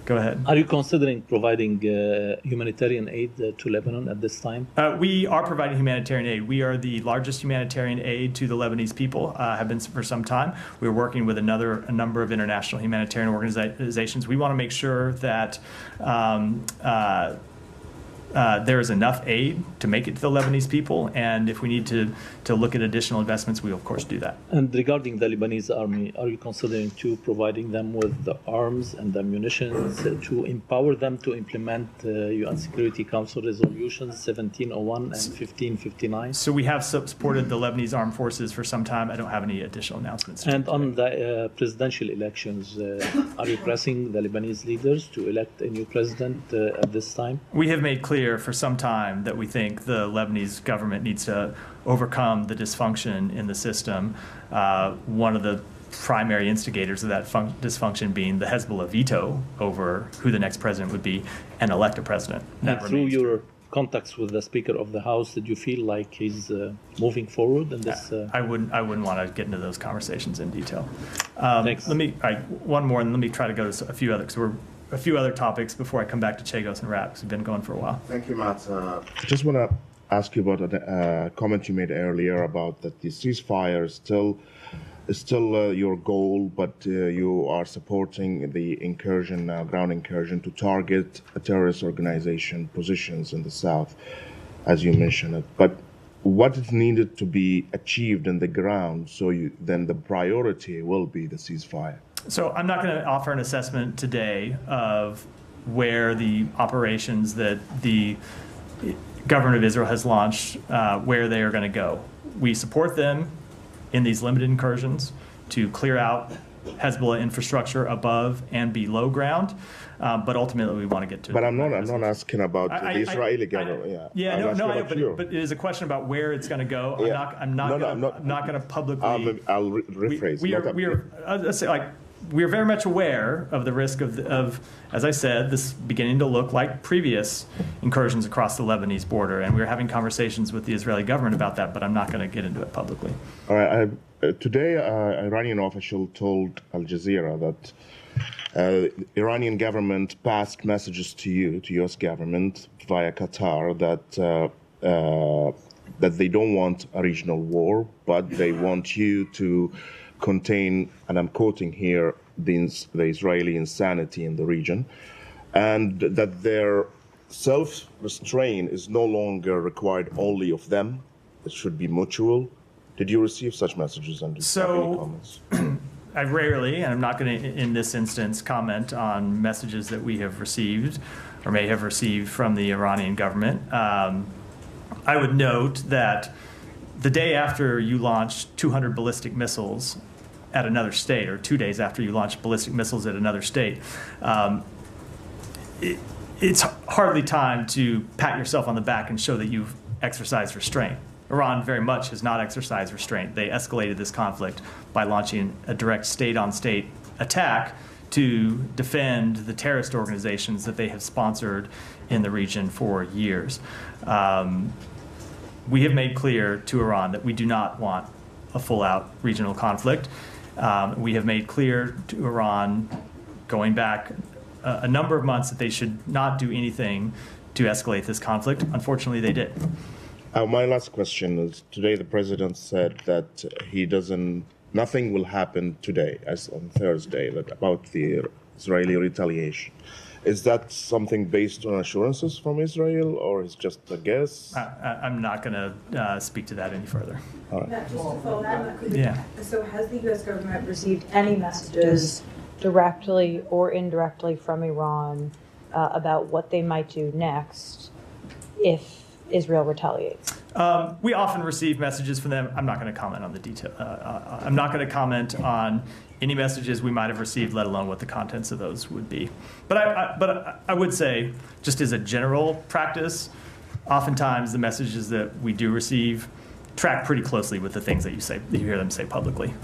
Go ahead. Are you considering providing humanitarian aid to Lebanon at this time? We are providing humanitarian aid. We are the largest humanitarian aid to the Lebanese people, have been for some time. We're working with a number of international humanitarian organizations. We want to make sure that there is enough aid to make it to the Lebanese people, and if we need to look at additional investments, we will of course do that. And regarding the Lebanese army, are you considering providing them with the arms and the munitions to empower them to implement UN Security Council resolutions 1701 and 1559? So we have supported the Lebanese armed forces for some time. I don't have any additional announcements. And on the presidential elections, are you pressing the Lebanese leaders to elect a new president at this time? We have made clear for some time that we think the Lebanese government needs to overcome the dysfunction in the system. One of the primary instigators of that dysfunction being the Hezbollah veto over who the next president would be and elect a president. And through your contacts with the Speaker of the House, did you feel like he's moving forward in this? I wouldn't want to get into those conversations in detail. Thanks. One more, and let me try to go to a few others. A few other topics before I come back to Chagos and wrap, because we've been going for a while. Thank you, Matt. Just want to ask you about a comment you made earlier about that the ceasefire is still your goal, but you are supporting the incursion, ground incursion, to target a terrorist organization positions in the south, as you mentioned it. But what is needed to be achieved in the ground, then the priority will be the ceasefire? So I'm not going to offer an assessment today of where the operations that the government of Israel has launched, where they are going to go. We support them in these limited incursions to clear out Hezbollah infrastructure above and below ground, but ultimately we want to get to. But I'm not asking about the Israeli government. But it is a question about where it's going to go. I'm not going to publicly. I'll rephrase. We are very much aware of the risk of, as I said, this beginning to look like previous incursions across the Lebanese border, and we're having conversations with the Israeli government about that, but I'm not going to get into it publicly. All right. Today, an Iranian official told Al Jazeera that the Iranian government passed messages to U.S. government via Qatar that they don't want a regional war, but they want you to contain, and I'm quoting here, the Israeli insanity in the region, and that their self-restraint is no longer required only of them. It should be mutual. Did you receive such messages and have any comments? I rarely, and I'm not going to, in this instance, comment on messages that we have received or may have received from the Iranian government. I would note that the day after you launch 200 ballistic missiles at another state, or 2 days after you launch ballistic missiles at another state, it's hardly time to pat yourself on the back and show that you've exercised restraint. Iran very much has not exercised restraint. They escalated this conflict by launching a direct state-on-state attack to defend the terrorist organizations that they have sponsored in the region for years. We have made clear to Iran that we do not want a full-out regional conflict. We have made clear to Iran, going back a number of months, that they should not do anything to escalate this conflict. Unfortunately, they did. My last question is, today the president said that nothing will happen today, as on Thursday, about the Israeli retaliation. Is that something based on assurances from Israel, or is just a guess? I'm not going to speak to that any further. All right. Just to follow that, Yeah. So has the U.S. government received any messages directly or indirectly from Iran about what they might do next if Israel retaliates? We often receive messages from them. I'm not going to comment on the detail. I'm not going to comment on any messages we might have received, let alone what the contents of those would be. But I would say, just as a general practice, oftentimes the messages that we do receive track pretty closely with the things that you hear them say publicly.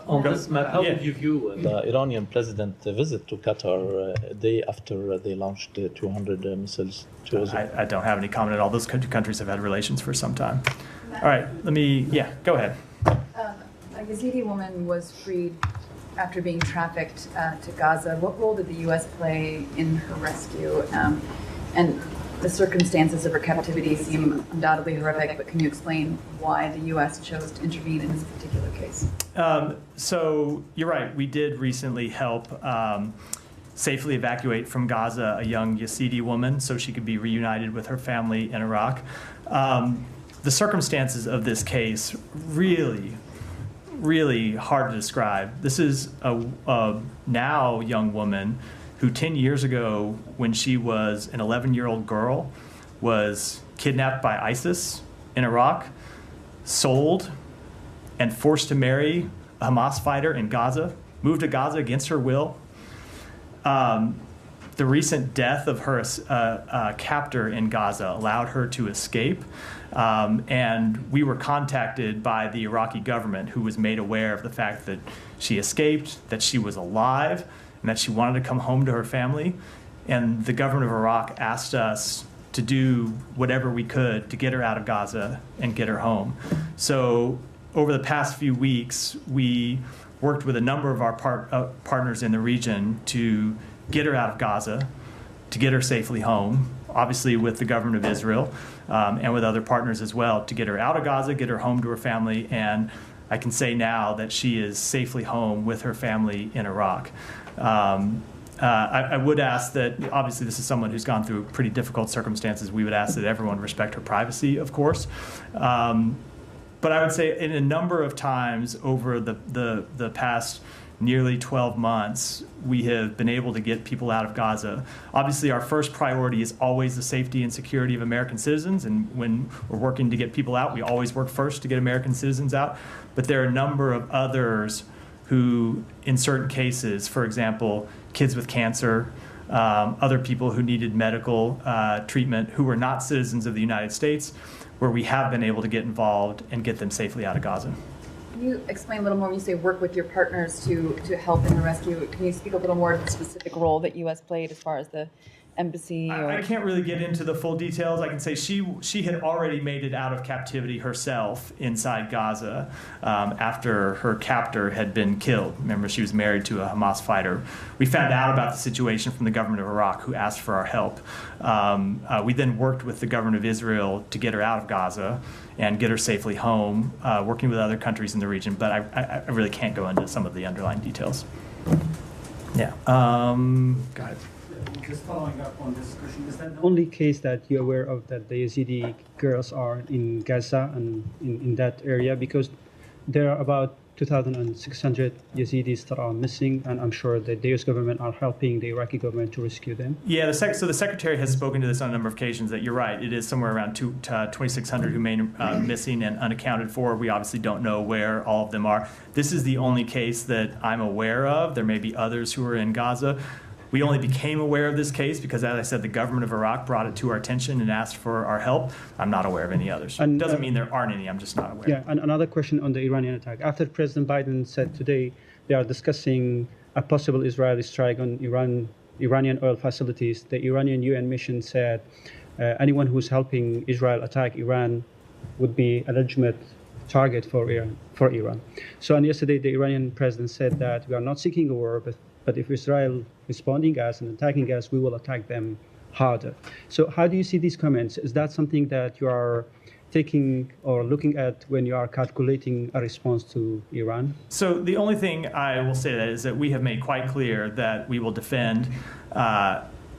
On this matter, how would you view the Iranian president's visit to Qatar a day after they launched 200 missiles to Israel? I don't have any comment at all. Those two countries have had relations for some time. All right, go ahead. A Yazidi woman was freed after being trafficked to Gaza. What role did the U.S. play in her rescue? And the circumstances of her captivity seem undoubtedly horrific, but can you explain why the U.S. chose to intervene in this particular case? So you're right. We did recently help safely evacuate from Gaza a young Yazidi woman so she could be reunited with her family in Iraq. The circumstances of this case really hard to describe. This is a now young woman who 10 years ago, when she was an 11-year-old girl, was kidnapped by ISIS in Iraq, sold, and forced to marry a Hamas fighter in Gaza, moved to Gaza against her will. The recent death of her captor in Gaza allowed her to escape. And we were contacted by the Iraqi government, who was made aware of the fact that she escaped, that she was alive, and that she wanted to come home to her family. And the government of Iraq asked us to do whatever we could to get her out of Gaza and get her home. So over the past few weeks, we worked with a number of our partners in the region to get her out of Gaza, to get her safely home, obviously with the government of Israel, and with other partners as well, to get her out of Gaza, get her home to her family. And I can say now that she is safely home with her family in Iraq. I would ask that, obviously this is someone who's gone through pretty difficult circumstances. We would ask that everyone respect her privacy, of course. But I would say in a number of times over the past nearly 12 months, we have been able to get people out of Gaza. Obviously, our first priority is always the safety and security of American citizens. And when we're working to get people out, we always work first to get American citizens out. But there are a number of others who, in certain cases, for example, kids with cancer, other people who needed medical treatment, who were not citizens of the United States, where we have been able to get involved and get them safely out of Gaza. Can you explain a little more when you say work with your partners to help in the rescue? Can you speak a little more to the specific role that U.S. played as far as the embassy? I can't really get into the full details. I can say she had already made it out of captivity herself inside Gaza after her captor had been killed. Remember, she was married to a Hamas fighter. We found out about the situation from the government of Iraq, who asked for our help. We then worked with the government of Israel to get her out of Gaza and get her safely home, working with other countries in the region. But I really can't go into some of the underlying details. Yeah. Go ahead. Just following up on this question, is that the only case that you're aware of that the Yazidi girls are in Gaza and in that area? Because there are about 2,600 Yazidis that are missing, and I'm sure that the U.S. government are helping the Iraqi government to rescue them. Yeah, so the secretary has spoken to this on a number of occasions. That you're right, it is somewhere around 2,600 who remain missing and unaccounted for. We obviously don't know where all of them are. This is the only case that I'm aware of. There may be others who are in Gaza. We only became aware of this case because, as I said, the government of Iraq brought it to our attention and asked for our help. I'm not aware of any others. It doesn't mean there aren't any. I'm just not aware. Yeah, and another question on the Iranian attack. After President Biden said today they are discussing a possible Israeli strike on Iranian oil facilities, the Iranian UN mission said anyone who's helping Israel attack Iran would be a legitimate target for Iran. So, and yesterday the Iranian president said that we are not seeking a war, but if Israel responding us and attacking us, we will attack them harder. So how do you see these comments? Is that something that you are taking or looking at when you are calculating a response to Iran? So the only thing I will say that is that we have made quite clear that we will defend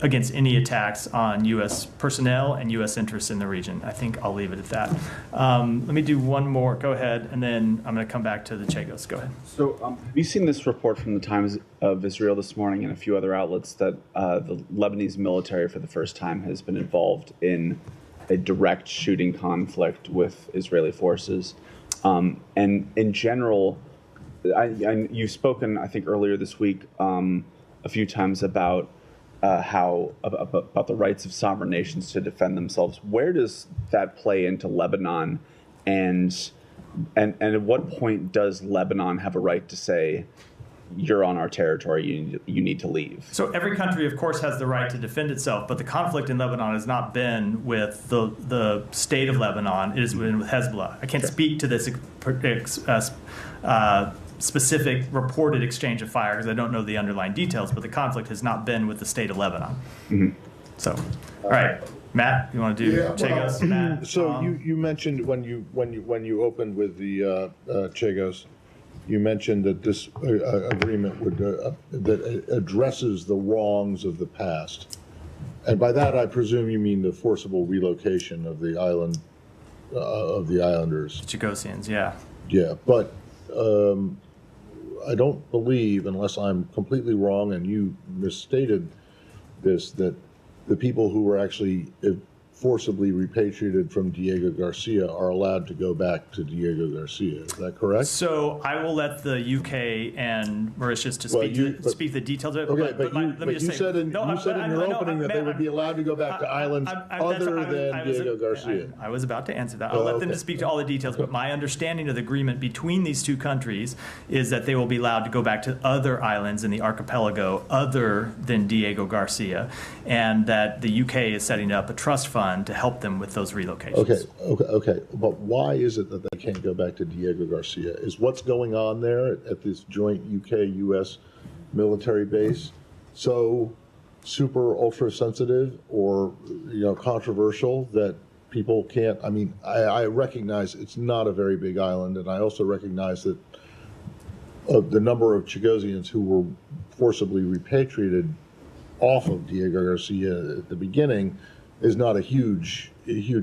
against any attacks on U.S. personnel and U.S. interests in the region. I think I'll leave it at that. Let me do one more. Go ahead, and then I'm going to come back to the Chagos. Go ahead. So have you seen this report from the Times of Israel this morning and a few other outlets that the Lebanese military for the first time has been involved in a direct shooting conflict with Israeli forces? And in general, you've spoken, I think, earlier this week a few times about about the rights of sovereign nations to defend themselves. Where does that play into Lebanon, and at what point does Lebanon have a right to say, you're on our territory, you need to leave? So every country, of course, has the right to defend itself, but the conflict in Lebanon has not been with the state of Lebanon. It has been with Hezbollah. I can't speak to this specific reported exchange of fire because I don't know the underlying details, but the conflict has not been with the state of Lebanon. Mm-hmm. So, all right, Matt, you want to do Chagos? Matt, so you mentioned when you opened with the Chagos, you mentioned that this agreement would that addresses the wrongs of the past, and by that I presume you mean the forcible relocation of the island of the islanders, Chagosians, yeah. Yeah, but I don't believe, unless I'm completely wrong and you misstated this, that the people who were actually forcibly repatriated from Diego Garcia are allowed to go back to Diego Garcia. Is that correct? So I will let the UK and Mauritius to speak the details of it. Okay, but you said in your opening that they would be allowed to go back to islands other than Diego Garcia. I was about to answer that. I'll let them to speak to all the details, but my understanding of the agreement between these two countries is that they will be allowed to go back to other islands in the archipelago other than Diego Garcia, and that the UK is setting up a trust fund to help them with those relocations. Okay. But why is it that they can't go back to Diego Garcia? Is what's going on there at this joint UK-US military base so super ultra sensitive or controversial that people can't? I mean, I recognize it's not a very big island, and I also recognize that the number of Chagosians who were forcibly repatriated off of Diego Garcia at the beginning is not a huge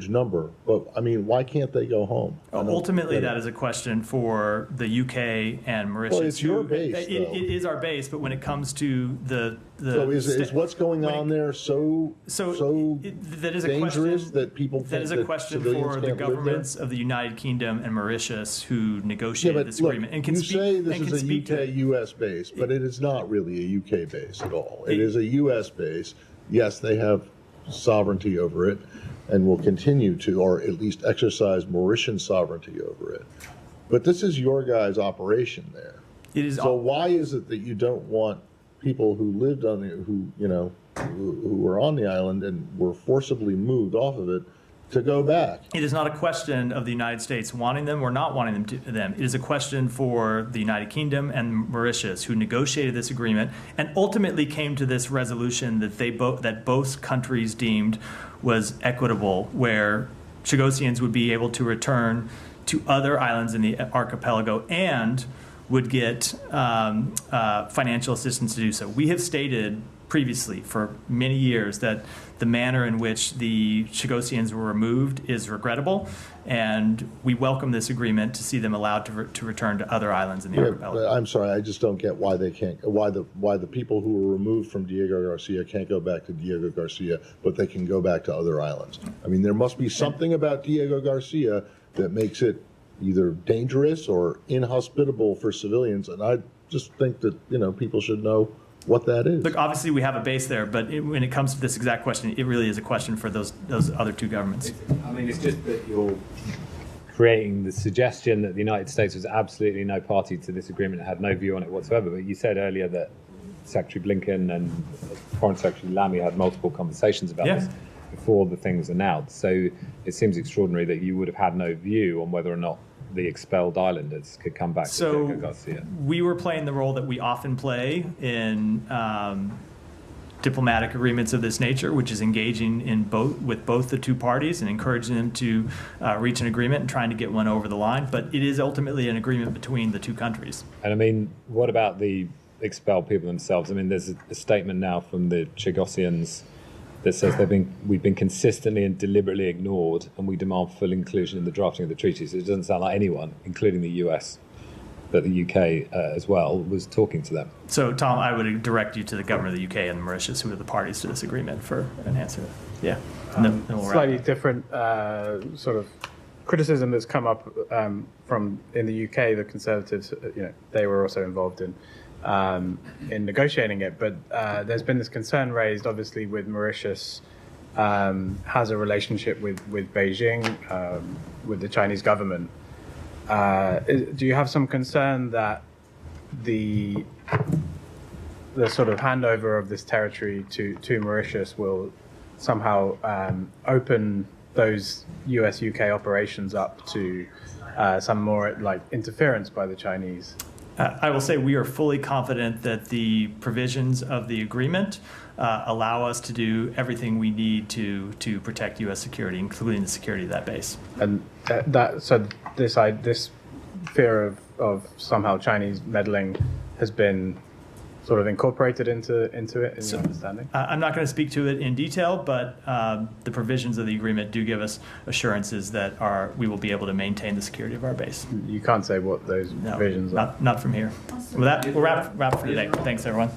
number. But I mean, why can't they go home? Ultimately, that is a question for the UK and Mauritius. Well, it's your base. It is our base, but when it comes to the so is what's going on there so that is dangerous that people think that is a question for the governments of the United Kingdom and Mauritius who negotiated this agreement and can you speak. Say this is a UK-US base, but it is not really a UK base at all. It is a US base. Yes, they have sovereignty over it and will continue to, or at least exercise Mauritian sovereignty over it. But this is your guys' operation there. It is. So why is it that you don't want people who lived on the, who were on the island and were forcibly moved off of it to go back? It is not a question of the United States wanting them or not wanting them. It is a question for the United Kingdom and Mauritius, who negotiated this agreement and ultimately came to this resolution that both countries deemed was equitable, where Chagosians would be able to return to other islands in the archipelago and would get financial assistance to do so. We have stated previously for many years that the manner in which the Chagossians were removed is regrettable, and we welcome this agreement to see them allowed to return to other islands in the archipelago. I'm sorry, I just don't get why they can't. Why the people who were removed from Diego Garcia can't go back to Diego Garcia, but they can go back to other islands. I mean, there must be something about Diego Garcia that makes it either dangerous or inhospitable for civilians, and I just think that people should know what that is. Look, obviously we have a base there, but when it comes to this exact question, it really is a question for those other two governments. I mean, it's just that you're creating the suggestion that the United States was absolutely no party to this agreement and had no view on it whatsoever. But you said earlier that Secretary Blinken and Foreign Secretary Lamy had multiple conversations about this before the thing was announced. So it seems extraordinary that you would have had no view on whether or not the expelled islanders could come back to Diego Garcia. We were playing the role that we often play in diplomatic agreements of this nature, which is engaging with both the two parties and encouraging them to reach an agreement and trying to get one over the line. But it is ultimately an agreement between the two countries. And I mean, what about the expelled people themselves? I mean, there's a statement now from the Chagossians that says we've been consistently and deliberately ignored, and we demand full inclusion in the drafting of the treaties. It doesn't sound like anyone, including the US, but the UK as well, was talking to them. So, Tom, I would direct you to the government of the UK and Mauritius, who are the parties to this agreement, for an answer. Yeah. Then we'll slightly different sort of criticism that's come up from in the UK. The Conservatives, they were also involved in negotiating it, but there's been this concern raised, obviously, with Mauritius has a relationship with Beijing, with the Chinese government. Do you have some concern that the sort of handover of this territory to Mauritius will somehow open those US-UK operations up to some more interference by the Chinese? I will say we are fully confident that the provisions of the agreement allow us to do everything we need to protect U.S. security, including the security of that base. And this fear of somehow Chinese meddling has been sort of incorporated into it in your understanding? I'm not going to speak to it in detail, but the provisions of the agreement do give us assurances that we will be able to maintain the security of our base. You can't say what those provisions are? Not from here. With that, we'll wrap for today. Thanks, everyone.